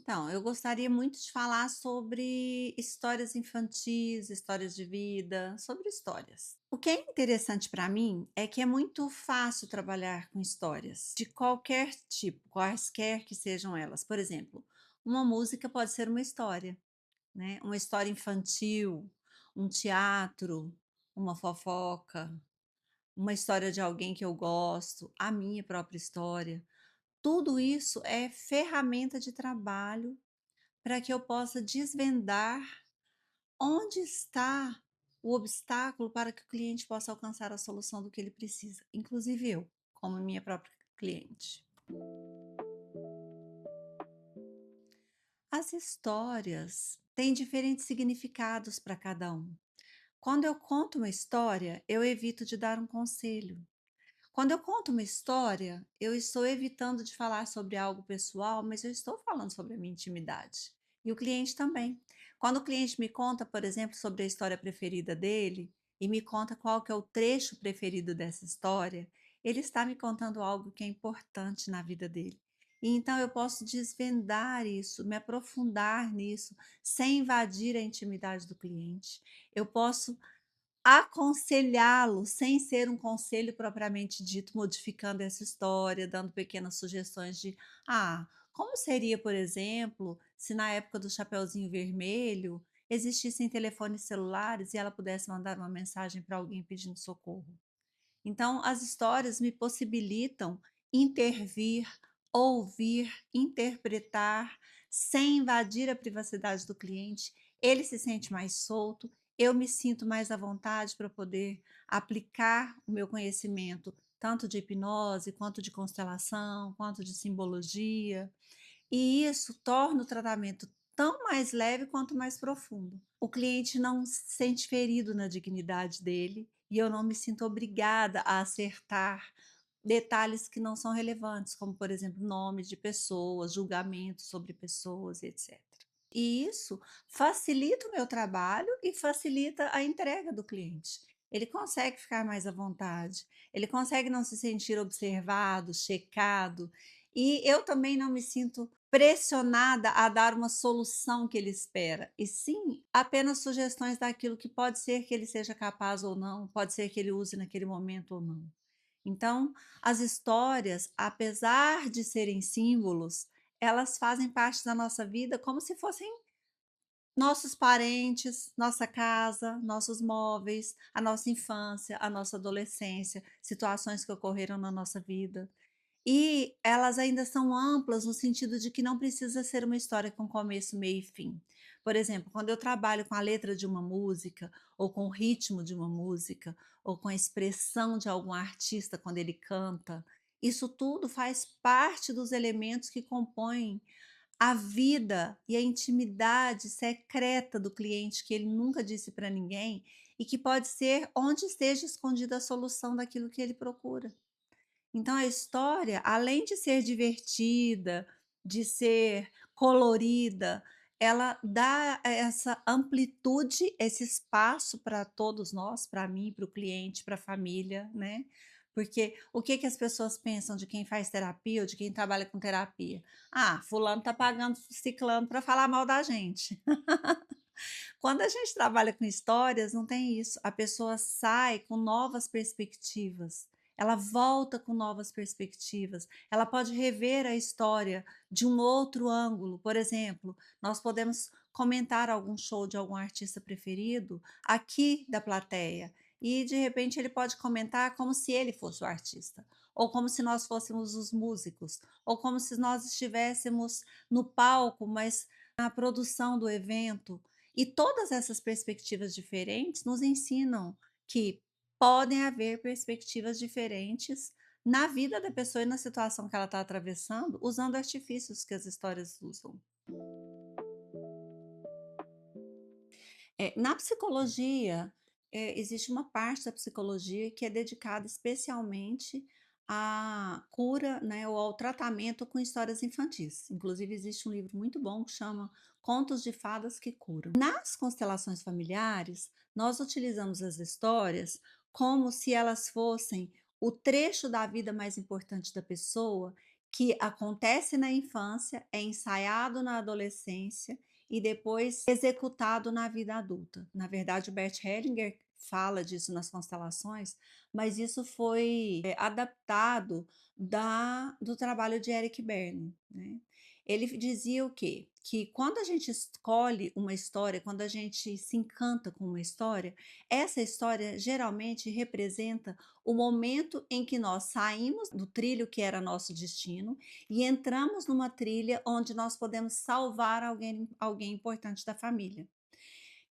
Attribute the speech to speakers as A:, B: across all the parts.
A: Então, eu gostaria muito de falar sobre histórias infantis, histórias de vida, sobre histórias. O que é interessante para mim é que é muito fácil trabalhar com histórias de qualquer tipo, quaisquer que sejam elas. Por exemplo, uma música pode ser uma história, né? Uma história infantil, um teatro, uma fofoca, uma história de alguém que eu gosto, a minha própria história. Tudo isso é ferramenta de trabalho para que eu possa desvendar onde está o obstáculo para que o cliente possa alcançar a solução do que ele precisa, inclusive eu, como minha própria cliente. As histórias têm diferentes significados para cada um. Quando eu conto uma história, eu evito de dar um conselho. Quando eu conto uma história, eu estou evitando de falar sobre algo pessoal, mas eu estou falando sobre a minha intimidade. E o cliente também. Quando o cliente me conta, por exemplo, sobre a história preferida dele e me conta qual que é o trecho preferido dessa história, ele está me contando algo que é importante na vida dele. E então eu posso desvendar isso, me aprofundar nisso, sem invadir a intimidade do cliente. Eu posso aconselhá-lo, sem ser um conselho propriamente dito, modificando essa história, dando pequenas sugestões de: "Ah, como seria, por exemplo, se na época do Chapeuzinho Vermelho existissem telefones celulares e ela pudesse mandar uma mensagem para alguém pedindo socorro?". Então, as histórias me possibilitam intervir, ouvir, interpretar, sem invadir a privacidade do cliente. Ele se sente mais solto, eu me sinto mais à vontade para poder aplicar o meu conhecimento, tanto de hipnose, quanto de constelação, quanto de simbologia. E isso torna o tratamento tão mais leve quanto mais profundo. O cliente não se sente ferido na dignidade dele e eu não me sinto obrigada a acertar detalhes que não são relevantes, como, por exemplo, nomes de pessoas, julgamentos sobre pessoas, etc. E isso facilita o meu trabalho e facilita a entrega do cliente. Ele consegue ficar mais à vontade, ele consegue não se sentir observado, checado, e eu também não me sinto pressionada a dar uma solução que ele espera, e sim apenas sugestões daquilo que pode ser que ele seja capaz ou não, pode ser que ele use naquele momento ou não. Então, as histórias, apesar de serem símbolos, elas fazem parte da nossa vida como se fossem nossos parentes, nossa casa, nossos móveis, a nossa infância, a nossa adolescência, situações que ocorreram na nossa vida. E elas ainda são amplas no sentido de que não precisa ser uma história com começo, meio e fim. Por exemplo, quando eu trabalho com a letra de uma música, ou com o ritmo de uma música, ou com a expressão de algum artista quando ele canta, isso tudo faz parte dos elementos que compõem a vida e a intimidade secreta do cliente que ele nunca disse para ninguém e que pode ser onde esteja escondida a solução daquilo que ele procura. Então a história, além de ser divertida, de ser colorida, ela dá essa amplitude, esse espaço para todos nós, para mim, para o cliente, para a família, né. Porque o que que as pessoas pensam de quem faz terapia ou de quem trabalha com terapia? "Ah, fulano está pagando ciclano para falar mal da gente". Quando a gente trabalha com histórias, não tem isso. A pessoa sai com novas perspectivas. Ela volta com novas perspectivas. Ela pode rever a história de um outro ângulo. Por exemplo, nós podemos comentar algum show de algum artista preferido aqui da plateia. E de repente ele pode comentar como se ele fosse o artista, ou como se nós fôssemos os músicos, ou como se nós estivéssemos no palco, mas na produção do evento. E todas essas perspectivas diferentes nos ensinam que podem haver perspectivas diferentes na vida da pessoa e na situação que ela está atravessando, usando artifícios que as histórias usam. Na psicologia, existe uma parte da psicologia que é dedicada especialmente à cura, né, ou ao tratamento com histórias infantis. Inclusive, existe um livro muito bom que chama Contos de Fadas que Curam. Nas constelações familiares, nós utilizamos as histórias como se elas fossem o trecho da vida mais importante da pessoa que acontece na infância, é ensaiado na adolescência e depois executado na vida adulta. Na verdade, o Bert Hellinger fala disso nas constelações, mas isso foi, adaptado do trabalho de Eric Berne, né. Ele dizia o quê? Que quando a gente escolhe uma história, quando a gente se encanta com uma história, essa história geralmente representa o momento em que nós saímos do trilho que era nosso destino e entramos numa trilha onde nós podemos salvar alguém importante da família.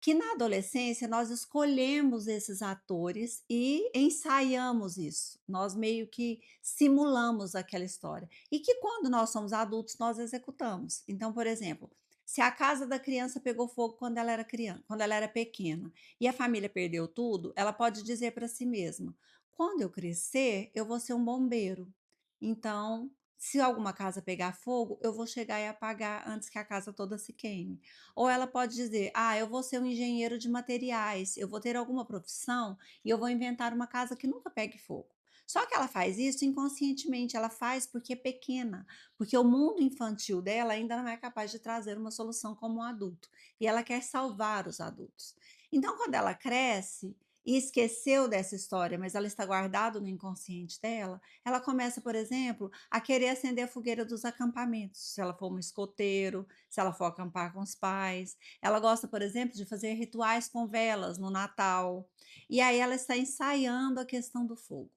A: Que na adolescência nós escolhemos esses atores e ensaiamos isso. Nós meio que simulamos aquela história. E que quando nós somos adultos, nós executamos. Então, por exemplo, se a casa da criança pegou fogo quando ela era criança, quando ela era pequena, e a família perdeu tudo, ela pode dizer para si mesma: quando eu crescer, eu vou ser um bombeiro. Então, se alguma casa pegar fogo, eu vou chegar e apagar antes que a casa toda se queime. Ou ela pode dizer: "Ah, eu vou ser um engenheiro de materiais, eu vou ter alguma profissão e eu vou inventar uma casa que nunca pegue fogo". Só que ela faz isso inconscientemente, ela faz porque é pequena, porque o mundo infantil dela ainda não é capaz de trazer uma solução como um adulto, e ela quer salvar os adultos. Então, quando ela cresce e esqueceu dessa história, mas ela está guardado no inconsciente dela, ela começa, por exemplo, a querer acender a fogueira dos acampamentos, se ela for um escoteiro, se ela for acampar com os pais. Ela gosta, por exemplo, de fazer rituais com velas no Natal. E aí ela está ensaiando a questão do fogo.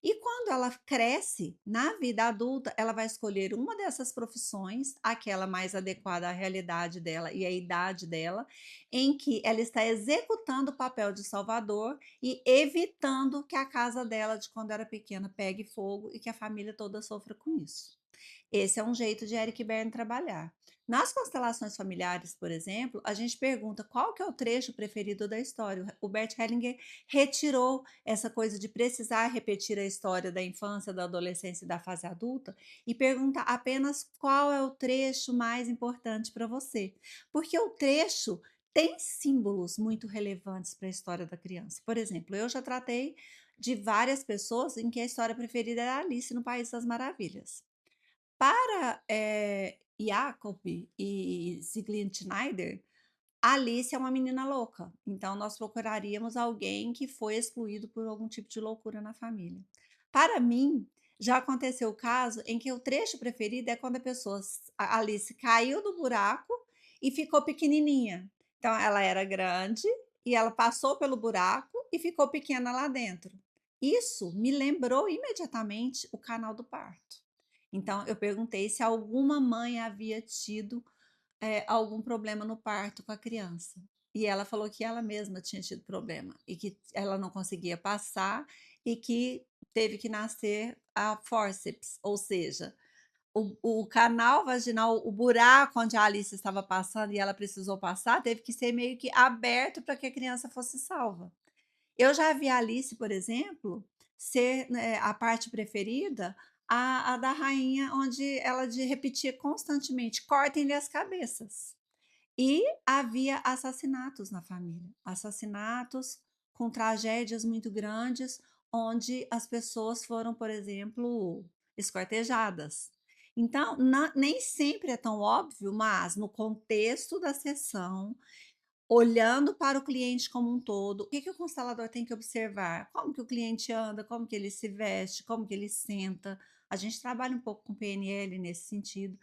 A: E quando ela cresce, na vida adulta, ela vai escolher uma dessas profissões, aquela mais adequada à realidade dela e à idade dela, em que ela está executando o papel de salvador e evitando que a casa dela de quando era pequena pegue fogo e que a família toda sofra com isso. Esse é um jeito de Eric Berne trabalhar. Nas constelações familiares, por exemplo, a gente pergunta qual que é o trecho preferido da história. O Bert Hellinger retirou essa coisa de precisar repetir a história da infância, da adolescência e da fase adulta e pergunta apenas qual é o trecho mais importante para você. Porque o trecho tem símbolos muito relevantes para a história da criança. Por exemplo, eu já tratei de várias pessoas em que a história preferida era Alice no País das Maravilhas. Para, Jacob e Siegfried Schneider, Alice é uma menina louca, então nós procuraríamos alguém que foi excluído por algum tipo de loucura na família. Para mim, já aconteceu o caso em que o trecho preferido é quando a Alice caiu do buraco e ficou pequenininha. Então ela era grande e ela passou pelo buraco e ficou pequena lá dentro. Isso me lembrou imediatamente o canal do parto. Então eu perguntei se alguma mãe havia tido algum problema no parto com a criança. E ela falou que ela mesma tinha tido problema e que ela não conseguia passar e que teve que nascer a fórceps, ou seja, o canal vaginal, o buraco onde a Alice estava passando e ela precisou passar, teve que ser meio que aberto para que a criança fosse salva. Eu já vi a Alice, por exemplo, ser, né, a parte preferida, a da rainha, onde ela repetia constantemente: "Cortem-lhe as cabeças". E havia assassinatos na família, assassinatos com tragédias muito grandes, onde as pessoas foram, por exemplo, esquartejadas. Então, nem sempre é tão óbvio, mas no contexto da sessão, olhando para o cliente como um todo, o que que o constelador tem que observar? Como que o cliente anda, como que ele se veste, como que ele senta. A gente trabalha um pouco com PNL nesse sentido.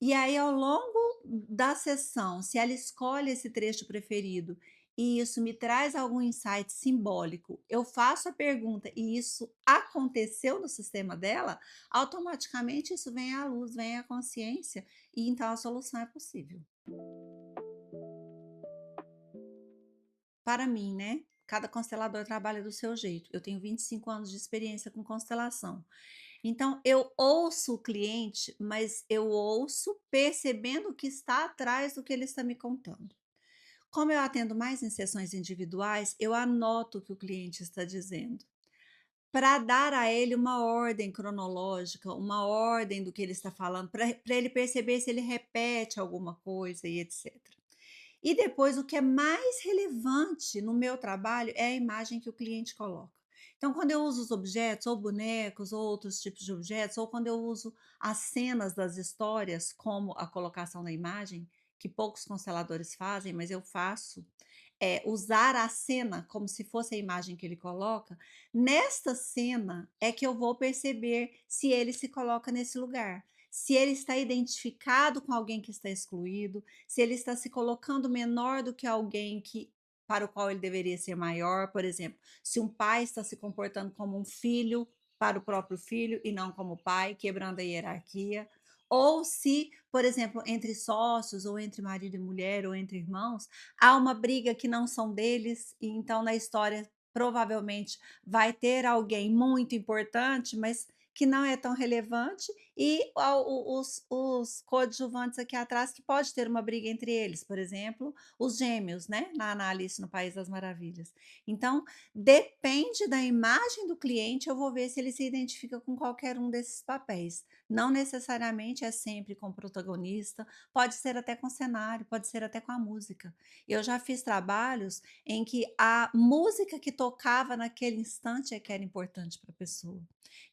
A: E aí, ao longo da sessão, se ela escolhe esse trecho preferido e isso me traz algum insight simbólico, eu faço a pergunta e isso aconteceu no sistema dela, automaticamente isso vem à luz, vem à consciência e então a solução é possível. Para mim, né? Cada constelador trabalha do seu jeito. Eu tenho 25 anos de experiência com constelação. Então, eu ouço o cliente, mas eu ouço percebendo o que está atrás do que ele está me contando. Como eu atendo mais em sessões individuais, eu anoto o que o cliente está dizendo, para dar a ele uma ordem cronológica, uma ordem do que ele está falando, para ele perceber se ele repete alguma coisa e etc. E depois, o que é mais relevante no meu trabalho é a imagem que o cliente coloca. Então, quando eu uso os objetos, ou bonecos, ou outros tipos de objetos, ou quando eu uso as cenas das histórias, como a colocação da imagem, que poucos consteladores fazem, mas eu faço, usar a cena como se fosse a imagem que ele coloca, nesta cena é que eu vou perceber se ele se coloca nesse lugar. Se ele está identificado com alguém que está excluído, se ele está se colocando menor do que alguém que para o qual ele deveria ser maior, por exemplo, se um pai está se comportando como um filho para o próprio filho e não como pai, quebrando a hierarquia, ou se, por exemplo, entre sócios, ou entre marido e mulher, ou entre irmãos, há uma briga que não são deles, e então na história provavelmente vai ter alguém muito importante, mas que não é tão relevante, e os coadjuvantes aqui atrás que pode ter uma briga entre eles, por exemplo, os gêmeos, né, na Alice no País das Maravilhas. Então, depende da imagem do cliente, eu vou ver se ele se identifica com qualquer um desses papéis. Não necessariamente é sempre com o protagonista, pode ser até com cenário, pode ser até com a música. Eu já fiz trabalhos em que a música que tocava naquele instante é que era importante para a pessoa.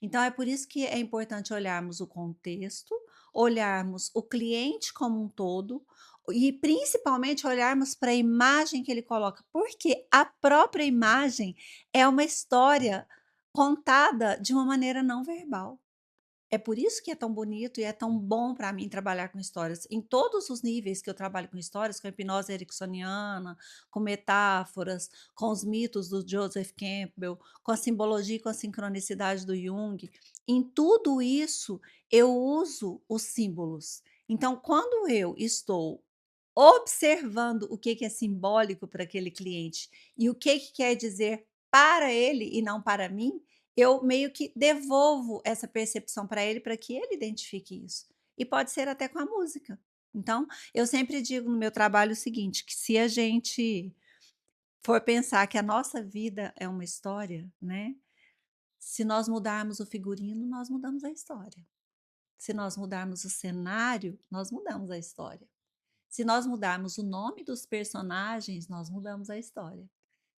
A: Então é por isso que é importante olharmos o contexto, olharmos o cliente como um todo e principalmente olharmos para a imagem que ele coloca, porque a própria imagem é uma história contada de uma maneira não verbal. É por isso que é tão bonito e é tão bom para mim trabalhar com histórias. Em todos os níveis que eu trabalho com histórias, com a hipnose ericksoniana, com metáforas, com os mitos do Joseph Campbell, com a simbologia e com a sincronicidade do Jung, em tudo isso eu uso os símbolos. Então, quando eu estou observando o que que é simbólico para aquele cliente e o que quer dizer para ele e não para mim, eu meio que devolvo essa percepção para ele, para que ele identifique isso. E pode ser até com a música. Então, eu sempre digo no meu trabalho o seguinte, que se a gente for pensar que a nossa vida é uma história, né, se nós mudarmos o figurino, nós mudamos a história. Se nós mudarmos o cenário, nós mudamos a história. Se nós mudarmos o nome dos personagens, nós mudamos a história.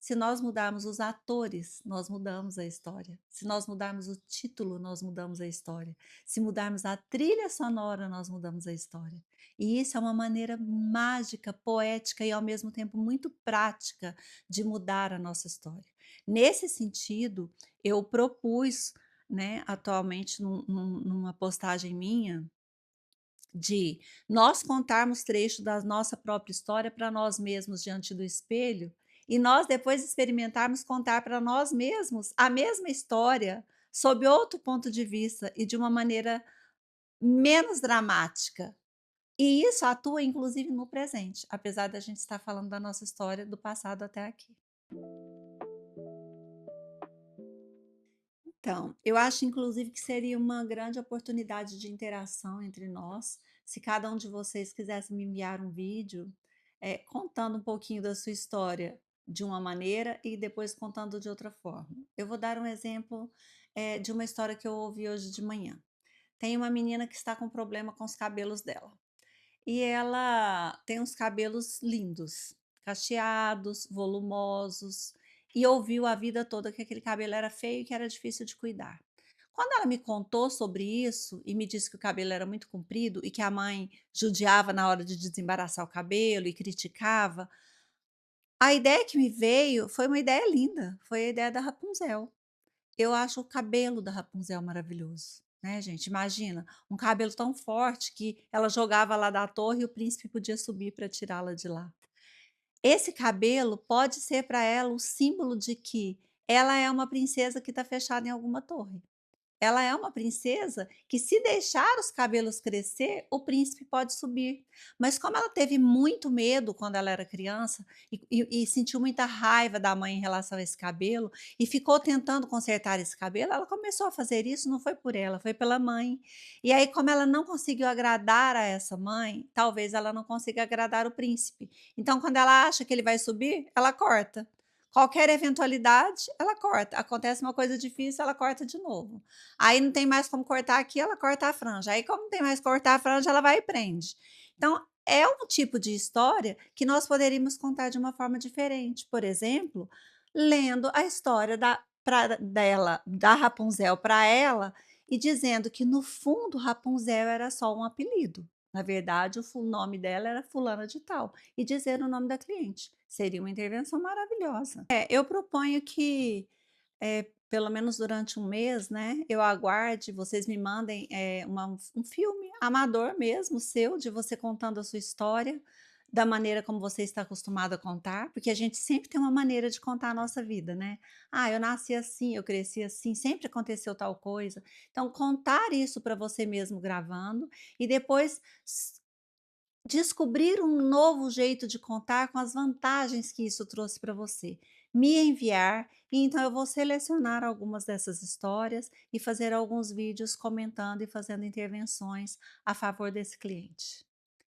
A: Se nós mudarmos os atores, nós mudamos a história. Se nós mudarmos o título, nós mudamos a história. Se mudarmos a trilha sonora, nós mudamos a história. E isso é uma maneira mágica, poética e ao mesmo tempo muito prática de mudar a nossa história. Nesse sentido, eu propus, né, atualmente numa postagem minha, de nós contarmos trecho da nossa própria história para nós mesmos diante do espelho e nós depois experimentarmos contar para nós mesmos a mesma história sob outro ponto de vista e de uma maneira menos dramática. E isso atua inclusive no presente, apesar da gente estar falando da nossa história do passado até aqui. Então, eu acho inclusive que seria uma grande oportunidade de interação entre nós, se cada um de vocês quisesse me enviar um vídeo, contando um pouquinho da sua história de uma maneira e depois contando de outra forma. Eu vou dar um exemplo, de uma história que eu ouvi hoje de manhã. Tem uma menina que está com problema com os cabelos dela. E ela tem uns cabelos lindos, cacheados, volumosos, e ouviu a vida toda que aquele cabelo era feio e que era difícil de cuidar. Quando ela me contou sobre isso e me disse que o cabelo era muito comprido e que a mãe judiava na hora de desembaraçar o cabelo e criticava, a ideia que me veio foi uma ideia linda, foi a ideia da Rapunzel. Eu acho o cabelo da Rapunzel maravilhoso, né, gente, imagina, um cabelo tão forte que ela jogava lá da torre e o príncipe podia subir para tirá-la de lá. Esse cabelo pode ser para ela o símbolo de que ela é uma princesa que está fechada em alguma torre. Ela é uma princesa que, se deixar os cabelos crescer, o príncipe pode subir. Mas como ela teve muito medo quando ela era criança e sentiu muita raiva da mãe em relação a esse cabelo e ficou tentando consertar esse cabelo, ela começou a fazer isso, não foi por ela, foi pela mãe. E aí, como ela não conseguiu agradar a essa mãe, talvez ela não consiga agradar o príncipe. Então, quando ela acha que ele vai subir, ela corta. Qualquer eventualidade, ela corta. Acontece uma coisa difícil, ela corta de novo. Aí não tem mais como cortar aqui, ela corta a franja. Aí, como não tem mais como cortar a franja, ela vai e prende. Então, é um tipo de história que nós poderíamos contar de uma forma diferente. Por exemplo, lendo a história da da Rapunzel para ela, e dizendo que no fundo Rapunzel era só um apelido. Na verdade o nome dela era fulana de tal, e dizer o nome da cliente. Seria uma intervenção maravilhosa. Eu proponho que pelo menos durante um mês, né, eu aguarde, vocês me mandem, um filme amador mesmo seu, de você contando a sua história, da maneira como você está acostumado a contar, porque a gente sempre tem uma maneira de contar a nossa vida, né. "Ah, eu nasci assim, eu cresci assim, sempre aconteceu tal coisa". Então contar isso para você mesmo gravando, e depois descobrir um novo jeito de contar com as vantagens que isso trouxe para você. Me enviar, e então eu vou selecionar algumas dessas histórias e fazer alguns vídeos comentando e fazendo intervenções a favor desse cliente.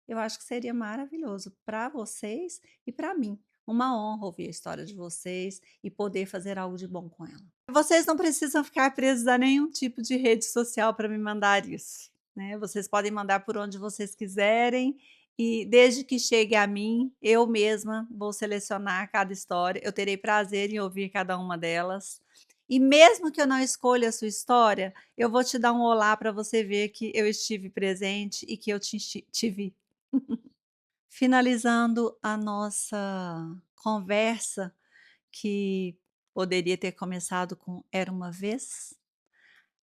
A: Eu acho que seria maravilhoso para vocês e para mim. Uma honra ouvir a história de vocês e poder fazer algo de bom com ela. Vocês não precisam ficar presos a nenhum tipo de rede social para me mandar isso, né? Vocês podem mandar por onde vocês quiserem e desde que chegue a mim, eu mesma vou selecionar cada história. Eu terei prazer em ouvir cada uma delas. E mesmo que eu não escolha a sua história, eu vou te dar um olá para você ver que eu estive presente e que eu te vi. Finalizando a nossa conversa, que poderia ter começado com "Era uma vez",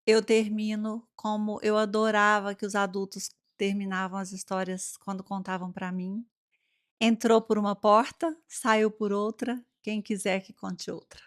A: eu termino como eu adorava que os adultos terminavam as histórias quando contavam para mim: "Entrou por uma porta, saiu por outra, quem quiser que conte outra".